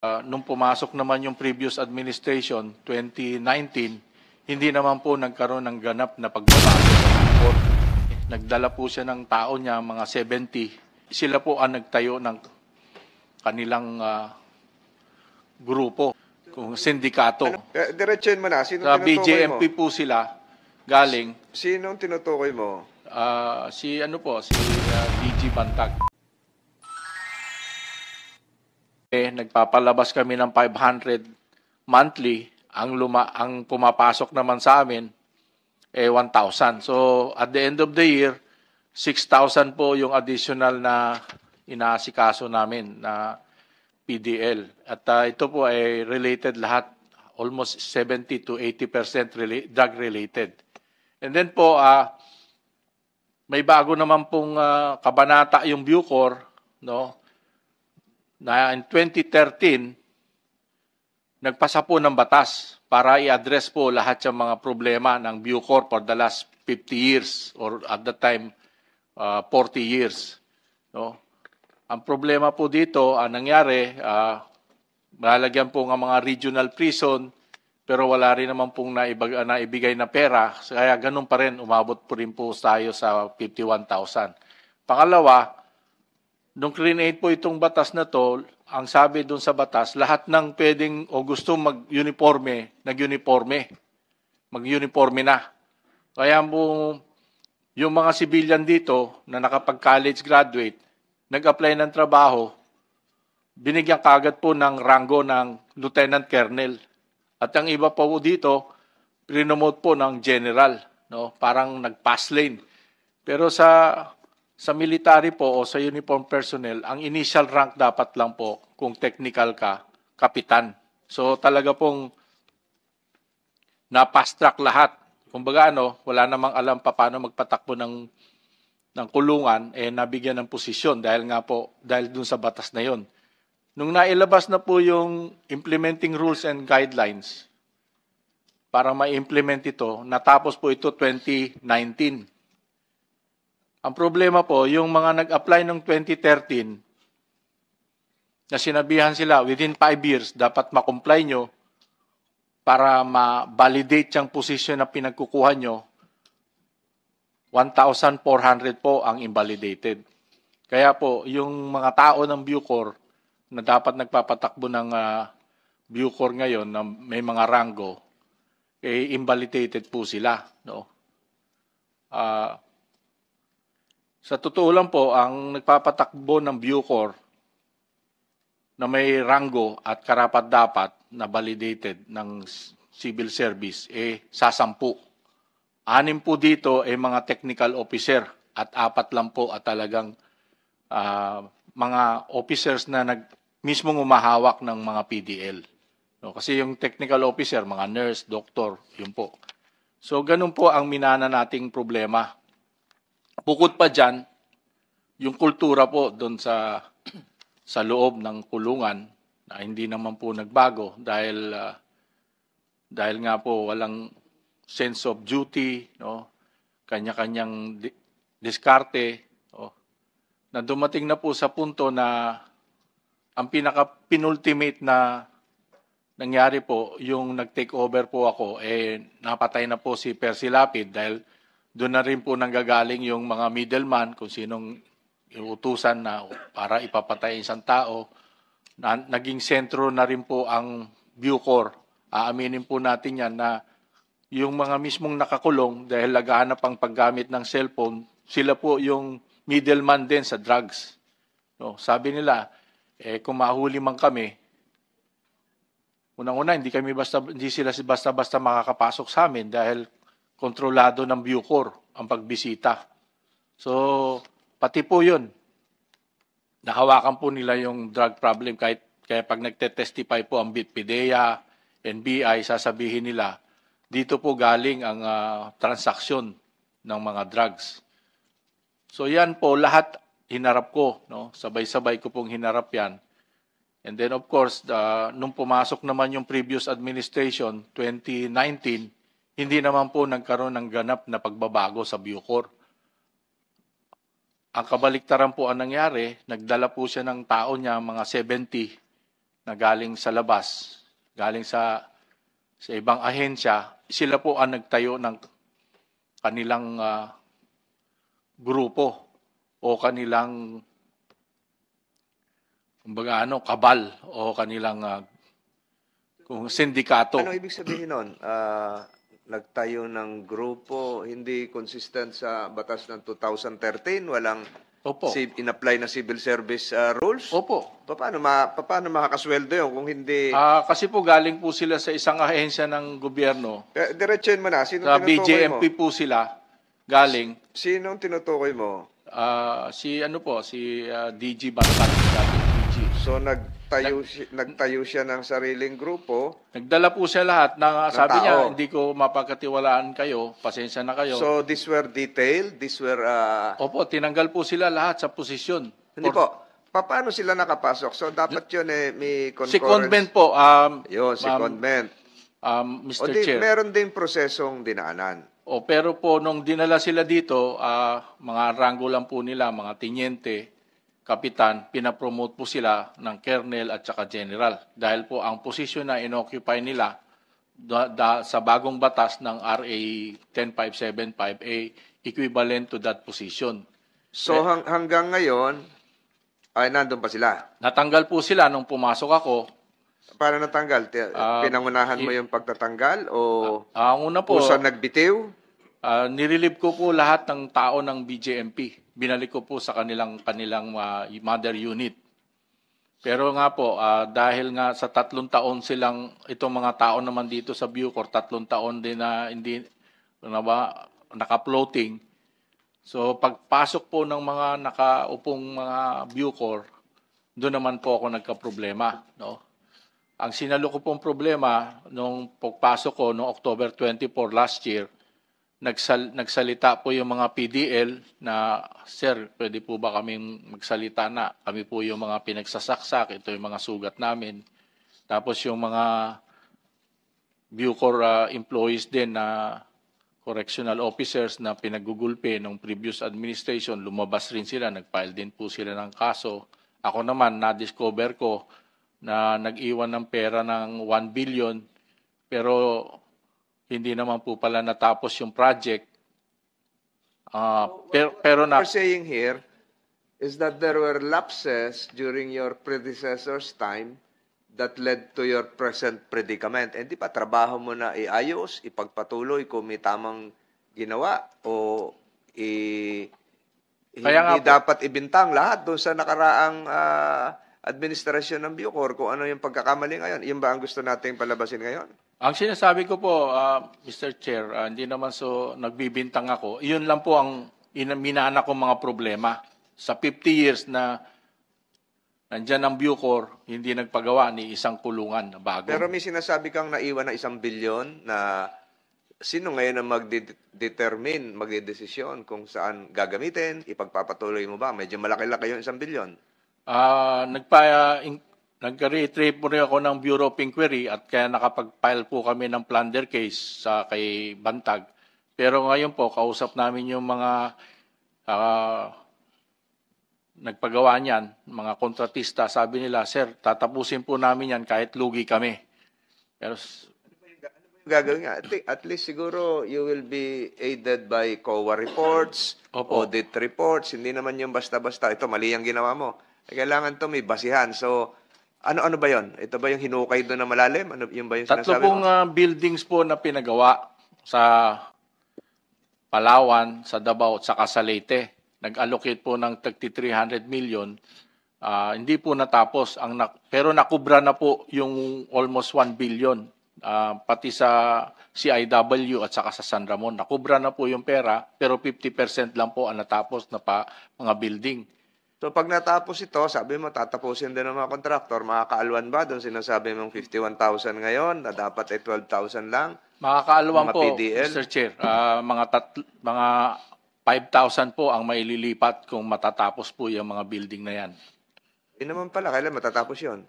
Nung pumasok naman yung previous administration, 2019, hindi naman po nagkaroon ng ganap na pagbabago sa Bukor. Nagdala po siya ng tao niya, mga 70. Sila po ang nagtayo ng kanilang grupo, kung sindikato. Diretsuhin mo na. Sino Sa tinutukoy mo? BJMP po sila galing. Sinong tinutukoy mo? Si DG Bantag. Nagpapalabas kami ng 500 monthly. Ang pumapasok naman sa amin 1,000. So at the end of the year, 6,000 po yung additional na inaasikaso namin na PDL. At ito po ay related lahat, almost 70 to 80% drug related. And then po, may bago naman pong kabanata yung Bucor, no? Na in 2013, nagpasa po ng batas para i-address po lahat ng mga problema ng Bucor for the last 50 years or at the time 40 years. No? Ang problema po dito, nangyari, lalagyan po ng mga regional prison, pero wala rin naman pong naibigay na pera. Kaya ganun pa rin, umabot po rin po tayo sa 51,000. Pangalawa, nung create po itong batas na to, ang sabi doon sa batas, lahat ng pwedeng o gusto mag-uniforme, nag-uniforme. Mag-uniforme na. Kaya po, yung mga civilian dito na nakapag-college graduate, nag-apply ng trabaho, binigyan kagad po ng rango ng lieutenant colonel. At ang iba po dito, prinomote po ng general, no? Parang nag-pass lane. Pero sa military po o sa uniform personnel, ang initial rank dapat lang po, kung technical ka, kapitan. So talaga pong na-fast track lahat. Kumbaga wala namang alam pa paano magpatakbo ng kulungan, nabigyan ng posisyon dahil dun sa batas na yon. Nung nailabas na po yung implementing rules and guidelines para ma-implement ito, natapos po ito 2019. Ang problema po, yung mga nag-apply ng 2013, na sinabihan sila, within 5 years, dapat ma-comply nyo para ma-validate yung position na pinagkukuha nyo, 1,400 po ang invalidated. Kaya po, yung mga tao ng Bucor na dapat nagpapatakbo ng Bucor ngayon na may mga rango, invalidated po sila. No? Sa totoo lang po, ang nagpapatakbo ng Bucor na may rango at karapat-dapat na validated ng civil service, sasampu. 6 po dito mga technical officer at 4 lang po at talagang mga officers na mismong umahawak ng mga PDL. No, kasi yung technical officer, mga nurse, doctor, yun po. So ganun po ang minana nating problema. Bukod pa dyan, yung kultura po doon sa loob ng kulungan na hindi naman po nagbago dahil nga po walang sense of duty, no? Kanya-kanyang diskarte, no? Na dumating na po sa punto na ang pinaka-penultimate na nangyari po, yung nag-take over po ako, napatay na po si Percy Lapid dahil doon na rin po nanggagaling yung mga middleman kung sinong iutusan na para ipapatay isang tao. Naging sentro na rin po ang Bucor. Aaminin po natin yan na yung mga mismong nakakulong dahil naghahanap ang paggamit ng cellphone, sila po yung middleman din sa drugs. No, sabi nila, kung mahuli man kami, unang-una hindi sila basta-basta makakapasok sa amin dahil kontrolado ng Bucor ang pagbisita. So, pati po yun. Nakawakan po nila yung drug problem kaya pag nagte-testify po ang PIDEA, NBI, sasabihin nila, dito po galing ang transaksyon ng mga drugs. So yan po, lahat hinarap ko. No? Sabay-sabay ko pong hinarap yan. And then of course, nung pumasok naman yung previous administration, 2019, hindi naman po nagkaroon ng ganap na pagbabago sa Bucor. Ang kabaliktaran po ang nangyari, nagdala po siya ng tao niya, mga 70, na galing sa labas, galing sa ibang ahensya, sila po ang nagtayo ng kanilang grupo o kanilang kumbaga kabal o kanilang kung sindikato. Ano ibig sabihin nun? Nagtayo ng grupo, hindi consistent sa batas ng 2013, walang Opo. in-apply na civil service rules? Opo. Paano makakasweldo yun kung hindi... Kasi po galing po sila sa isang ahensya ng gobyerno. Diretsuhin mo na, sino Sa tinutukoy mo? BJMP po sila galing. Sinong tinutukoy mo? Si DG Bantag, dating DG. So nagtayo siya ng sariling grupo. Nagdala po siya lahat na sabi tao. niya, hindi ko mapagkatiwalaan kayo, pasensya na kayo. So these were detailed, these were... Opo, tinanggal po sila lahat sa posisyon. Hindi po. Paano sila nakapasok? So dapat yun may concurrence. Secondment po, Yun, secondment. Mr. Chair. Meron din prosesong dinaanan. Pero po, nung dinala sila dito, mga ranggo lang po nila, mga tinyente, kapitan, pinapromote po sila ng colonel at saka general. Dahil po ang posisyon na inoccupy nila sa bagong batas ng RA 10575 equivalent to that position. So hanggang ngayon, ay nandun pa sila. Natanggal po sila nung pumasok ako. Paano natanggal? Pinangunahan mo yung pagtatanggal o Ang una po, kusa nagbitiw? nirelieve ko po lahat ng tao ng BJMP. Binalik ko po sa kanilang mother unit. Pero nga po, dahil nga sa 3 taon silang, itong mga tao naman dito sa Bucor, 3 taon din na hindi naka-floating. So pagpasok po ng mga nakaupong mga Bucor, doon naman po ako nagka-problema. No? Ang sinalo ko pong problema, nung pagpasok ko, noong October 24 last year, nagsalita po yung mga PDL na, Sir, pwede po ba kaming magsalita na? Kami po yung mga pinagsasaksak, ito yung mga sugat namin. Tapos yung mga Bucor employees din na correctional officers na pinagugulpe ng previous administration, lumabas rin sila, nag-file din po sila ng kaso. Ako naman, na-discover ko na nag-iwan ng pera ng 1 billion, pero hindi naman po pala natapos yung project. Pero What you're saying here is that there were lapses during your predecessor's time that led to your present predicament. Hindi pa trabaho mo na iayos, ipagpatuloy kung may tamang ginawa o hindi dapat ibintang lahat doon sa nakaraang administrasyon ng Bucor kung ano yung pagkakamali ngayon. Yun ba ang gusto nating palabasin ngayon? ang sinasabi ko po, Mr. Chair, hindi naman nagbibintang ako. Iyon lang po ang minana kong mga problema. Sa 50 years na nandyan ang Bucor, hindi nagpagawa ni isang kulungan na bago. Pero may sinasabi kang naiwan na 1 bilyon na sino ngayon ang magdetermine, magdedesisyon kung saan gagamitin, ipagpapatuloy mo ba? Medyo malaki-laki yung 1 bilyon. Nag-retrieve po rin ako ng Bureau of Inquiry at kaya nakapag-file po kami ng plunder case kay Bantag. Pero ngayon po, kausap namin yung mga nagpagawa niyan, mga kontratista. Sabi nila, Sir, tatapusin po namin yan kahit lugi kami. Pero Gagawin nga, at least siguro you will be aided by COA reports, Opo. audit reports, hindi naman yung basta-basta, ito mali ang ginawa mo. Kailangan to may basihan. So, ano ba yon? Ito ba yung hinukay doon na malalim? Yung ba yung 3 sinasabi pong mo? buildings po na pinagawa sa Palawan, sa Davao at saka sa Leyte. Nag-allocate po ng 300 million. Hindi po natapos. Pero nakubra na po yung almost 1 billion. Pati sa CIW at saka sa San Ramon. Nakubra na po yung pera, pero 50% lang po ang natapos na mga building. So, pag natapos ito, sabi mo, tatapusin din ng mga kontraktor, makakaalwan ba? Doon sinasabi mong 51,000 ngayon, na dapat ay 12,000 lang. Makakaalwan Mga po, PDL? Mr. Chair. Mga 5,000 po ang maililipat kung matatapos po yung mga building na yan. Hindi naman pala, kailan matatapos yon?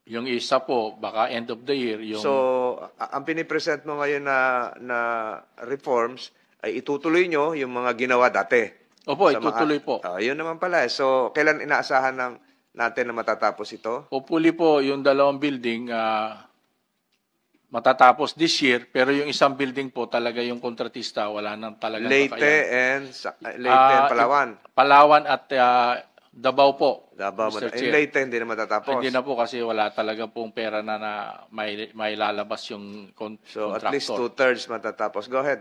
Yung isa po, baka end of the year. So, ang pinipresent mo ngayon na reforms, ay itutuloy nyo yung mga ginawa dati. Opo, itutuloy po. Yun naman pala. So, kailan inaasahan natin na matatapos ito? Hopefully po, yung dalawang building matatapos this year, pero yung isang building po talaga yung kontratista, wala nang talagang kakayahan. Leyte and Palawan. Palawan at Davao po, Davao, Mr. in Chair. Leyte hindi na matatapos. Hindi na po kasi wala talaga pong pera na may lalabas yung So at least contractor. 2/3 matatapos. Go ahead.